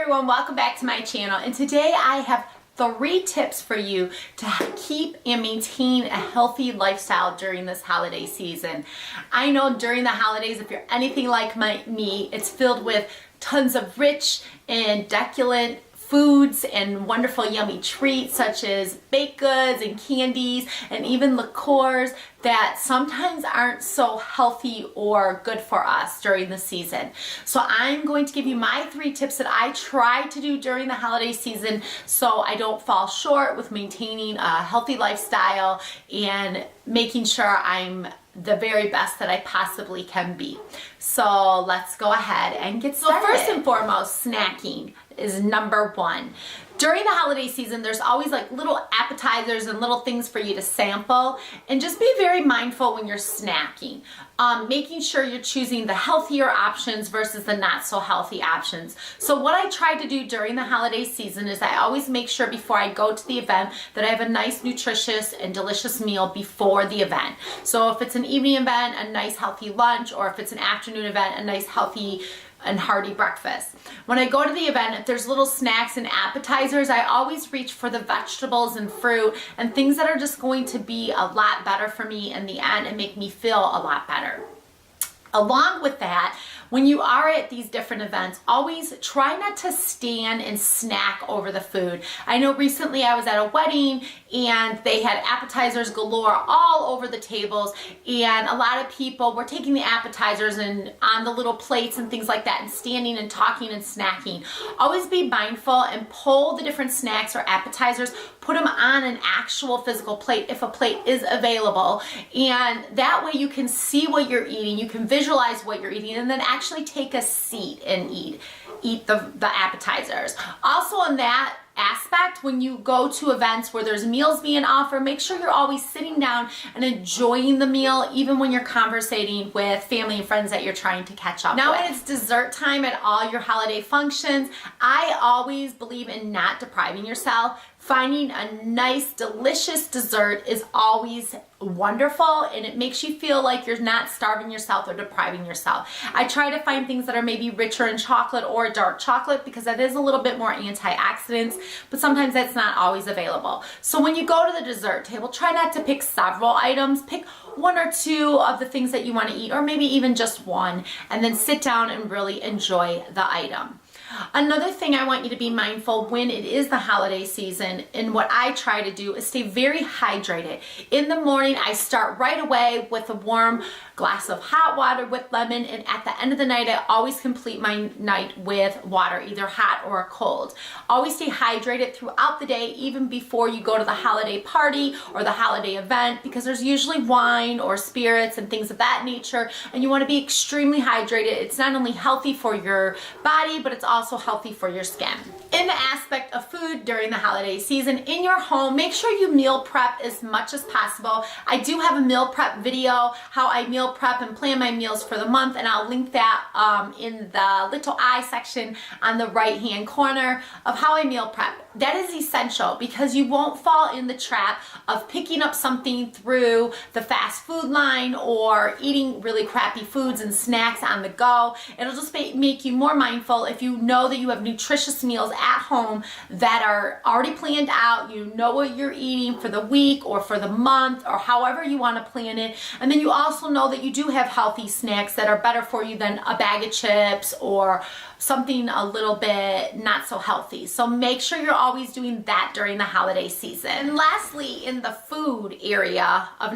everyone, welcome back to my channel, and today I have 3 tips for you to keep and maintain a healthy lifestyle during this holiday season. I know during the holidays, if you're anything like me, it's filled with tons of rich and deculent foods and wonderful yummy treats such as baked goods and candies and even liqueurs that sometimes aren't so healthy or good for us during the season. So I'm going to give you my 3 tips that I try to do during the holiday season so I don't fall short with maintaining a healthy lifestyle and making sure I'm the very best that I possibly can be. So let's go ahead and get started. So first and foremost, snacking is number 1. During the holiday season, there's always like little appetizers and little things for you to sample, and just be very mindful when you're snacking. Making sure you're choosing the healthier options versus the not so healthy options. So what I try to do during the holiday season is I always make sure before I go to the event that I have a nice, nutritious, and delicious meal before the event. So if it's an evening event, a nice healthy lunch, or if it's an afternoon event, a nice healthy and hearty breakfast. When I go to the event, if there's little snacks and appetizers, I always reach for the vegetables and fruit and things that are just going to be a lot better for me in the end and make me feel a lot better. Along with that, when you are at these different events, always try not to stand and snack over the food. I know recently I was at a wedding and they had appetizers galore all over the tables, and a lot of people were taking the appetizers and on the little plates and things like that and standing and talking and snacking. Always be mindful and pull the different snacks or appetizers, put them on an actual physical plate if a plate is available, and that way you can see what you're eating, you can visualize what you're eating, and then actually take a seat and eat the appetizers. Also in that aspect, when you go to events where there's meals being offered, make sure you're always sitting down and enjoying the meal, even when you're conversating with family and friends that you're trying to catch up with. Now when it's dessert time at all your holiday functions, I always believe in not depriving yourself. Finding a nice, delicious dessert is always wonderful, and it makes you feel like you're not starving yourself or depriving yourself. I try to find things that are maybe richer in chocolate or dark chocolate because that is a little bit more antioxidants, but sometimes that's not always available. So when you go to the dessert table, try not to pick several items. Pick 1 or 2 of the things that you want to eat, or maybe even just 1, and then sit down and really enjoy the item. Another thing I want you to be mindful when it is the holiday season, and what I try to do is stay very hydrated. In the morning, I start right away with a warm glass of hot water with lemon, and at the end of the night, I always complete my night with water, either hot or cold. Always stay hydrated throughout the day, even before you go to the holiday party or the holiday event, because there's usually wine or spirits and things of that nature, and you want to be extremely hydrated. It's not only healthy for your body, but it's also healthy for your skin. In the aspect of food during the holiday season, in your home, make sure you meal prep as much as possible. I do have a meal prep video, how I meal prep and plan my meals for the month, and I'll link that in the little I section on the right hand corner of how I meal prep. That is essential because you won't fall in the trap of picking up something through the fast food line or eating really crappy foods and snacks on the go. It'll just make you more mindful if you know that you have nutritious meals at home that are already planned out. You know what you're eating for the week or for the month or however you want to plan it. And then you also know that you do have healthy snacks that are better for you than a bag of chips or something a little bit not so healthy. So make sure you're always doing that during the holiday season. And lastly, in the food area of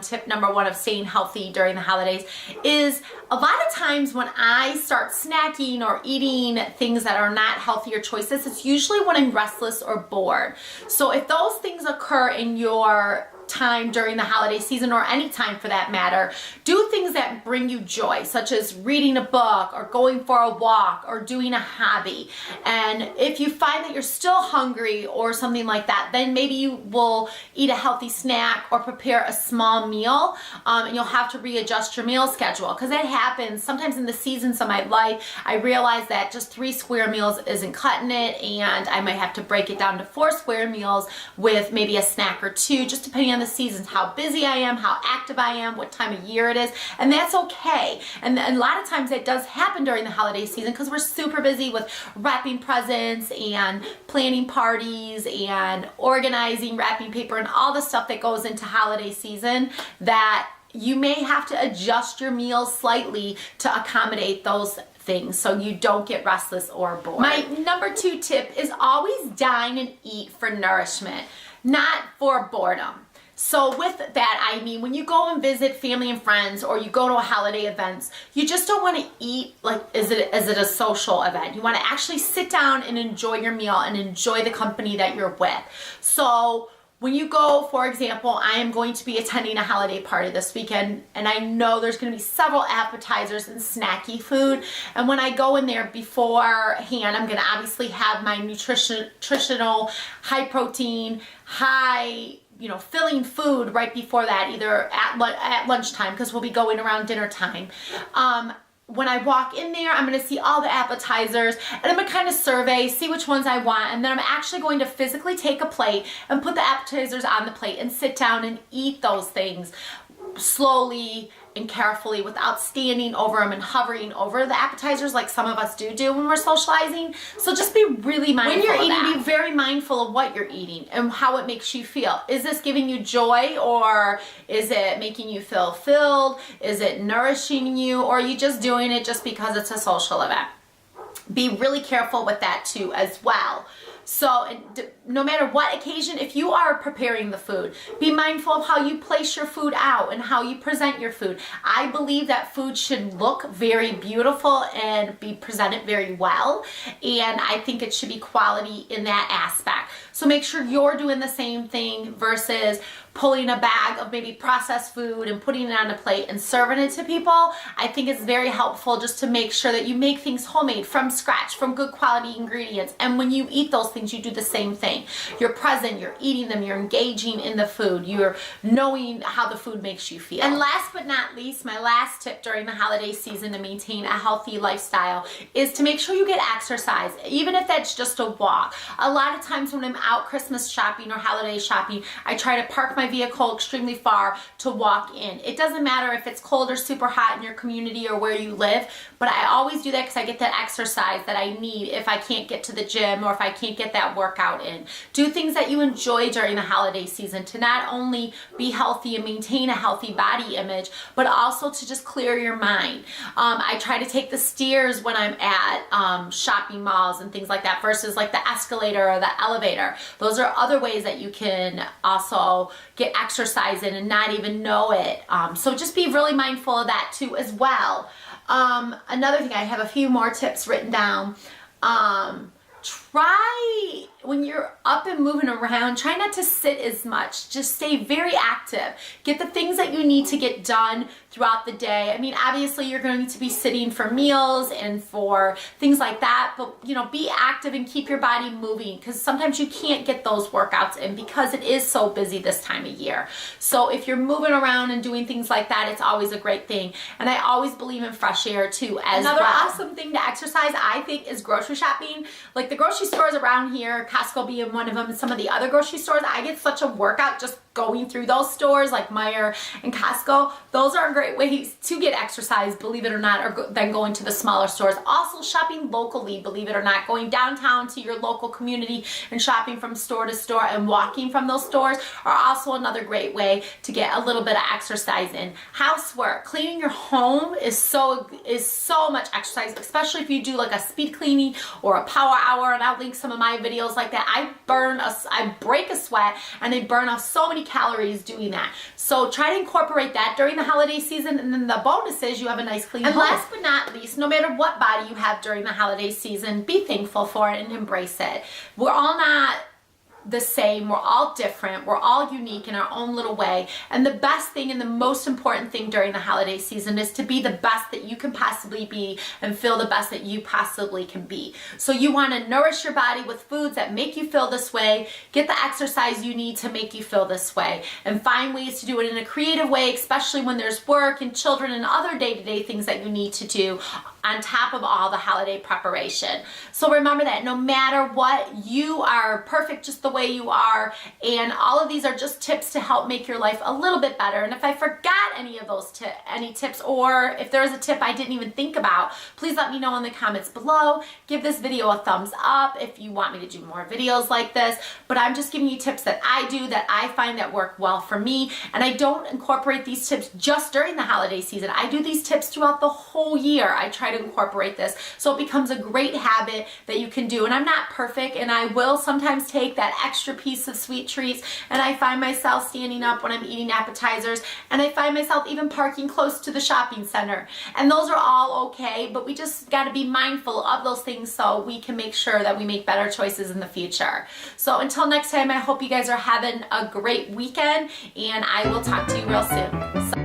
tip number 1 of staying healthy during the holidays is a lot of times when I start snacking or eating things that are not healthier choices, it's usually when I'm restless or bored. So if those things occur in your time during the holiday season, or any time for that matter, do things that bring you joy, such as reading a book or going for a walk or doing a hobby. And if you find that you're still hungry or something like that, then maybe you will eat a healthy snack or prepare a small meal, and you'll have to readjust your meal schedule, because that happens sometimes in the seasons of my life. I realize that just 3 square meals isn't cutting it, and I might have to break it down to 4 square meals with maybe a snack or 2, just depending on the seasons, how busy I am, how active I am, what time of year it is. And that's okay. And a lot of times that does happen during the holiday season because we're super busy with wrapping presents and planning parties and organizing wrapping paper and all the stuff that goes into holiday season, that you may have to adjust your meals slightly to accommodate those things so you don't get restless or bored. My number 2 tip is always dine and eat for nourishment, not for boredom. So with that, I mean, when you go and visit family and friends or you go to a holiday events, you just don't want to eat like, is it a social event? You want to actually sit down and enjoy your meal and enjoy the company that you're with. So when you go, for example, I am going to be attending a holiday party this weekend, and I know there's going to be several appetizers and snacky food. And when I go in there beforehand, I'm going to obviously have my nutritional, high protein, high filling food right before that, either at lunchtime, because we'll be going around dinner time. When I walk in there, I'm going to see all the appetizers, and I'm going to kind of survey, see which ones I want, and then I'm actually going to physically take a plate and put the appetizers on the plate and sit down and eat those things slowly and carefully without standing over them and hovering over the appetizers like some of us do when we're socializing. So just be really mindful when you're eating. Be very mindful of what you're eating and how it makes you feel. Is this giving you joy, or is it making you feel filled? Is it nourishing you, or are you just doing it just because it's a social event? Be really careful with that too as well. So no matter what occasion, if you are preparing the food, be mindful of how you place your food out and how you present your food. I believe that food should look very beautiful and be presented very well, and I think it should be quality in that aspect. So make sure you're doing the same thing versus pulling a bag of maybe processed food and putting it on a plate and serving it to people. I think it's very helpful just to make sure that you make things homemade from scratch, from good quality ingredients. And when you eat those things, you do the same thing. You're present, you're eating them, you're engaging in the food, you're knowing how the food makes you feel. And last but not least, my last tip during the holiday season to maintain a healthy lifestyle is to make sure you get exercise, even if that's just a walk. A lot of times when I'm out Christmas shopping or holiday shopping, I try to park my vehicle extremely far to walk in. It doesn't matter if it's cold or super hot in your community or where you live, but I always do that because I get that exercise that I need if I can't get to the gym or if I can't get that workout in. Do things that you enjoy during the holiday season to not only be healthy and maintain a healthy body image, but also to just clear your mind. I try to take the stairs when I'm at shopping malls and things like that versus like the escalator or the elevator. Those are other ways that you can also get exercise in and not even know it. So just be really mindful of that too as well. Another thing, I have a few more tips written down. Try, when you're up and moving around, try not to sit as much. Just stay very active. Get the things that you need to get done throughout the day. I mean, obviously you're going to be sitting for meals and for things like that, but be active and keep your body moving, because sometimes you can't get those workouts in because it is so busy this time of year. So if you're moving around and doing things like that, it's always a great thing. And I always believe in fresh air too as well. Another awesome thing to exercise, I think, is grocery shopping. Like the grocery stores around here, Costco being one of them, and some of the other grocery stores, I get such a workout just going through those stores like Meijer and Costco. Those are great ways to get exercise, believe it or not, or then going to the smaller stores. Also shopping locally, believe it or not, going downtown to your local community and shopping from store to store and walking from those stores are also another great way to get a little bit of exercise in. Housework, cleaning your home is so much exercise, especially if you do like a speed cleaning or a power hour, and I'll link some of my videos like that. I break a sweat and I burn off so many calories doing that. So try to incorporate that during the holiday season, and then the bonus is you have a nice clean home. And last but not least, no matter what body you have during the holiday season, be thankful for it and embrace it. We're all not the same. We're all different. We're all unique in our own little way. And the best thing and the most important thing during the holiday season is to be the best that you can possibly be and feel the best that you possibly can be. So you want to nourish your body with foods that make you feel this way, get the exercise you need to make you feel this way, and find ways to do it in a creative way, especially when there's work and children and other day-to-day things that you need to do. on top of all the holiday preparation. So remember that no matter what, you are perfect just the way you are, and all of these are just tips to help make your life a little bit better. And if I forgot any of those any tips, or if there's a tip I didn't even think about, please let me know in the comments below. Give this video a thumbs up if you want me to do more videos like this. But I'm just giving you tips that I do that I find that work well for me, and I don't incorporate these tips just during the holiday season. I do these tips throughout the whole year. I try to incorporate this so it becomes a great habit that you can do. And I'm not perfect, and I will sometimes take that extra piece of sweet treats, and I find myself standing up when I'm eating appetizers, and I find myself even parking close to the shopping center. And those are all okay, but we just got to be mindful of those things so we can make sure that we make better choices in the future. So until next time, I hope you guys are having a great weekend, and I will talk to you real soon.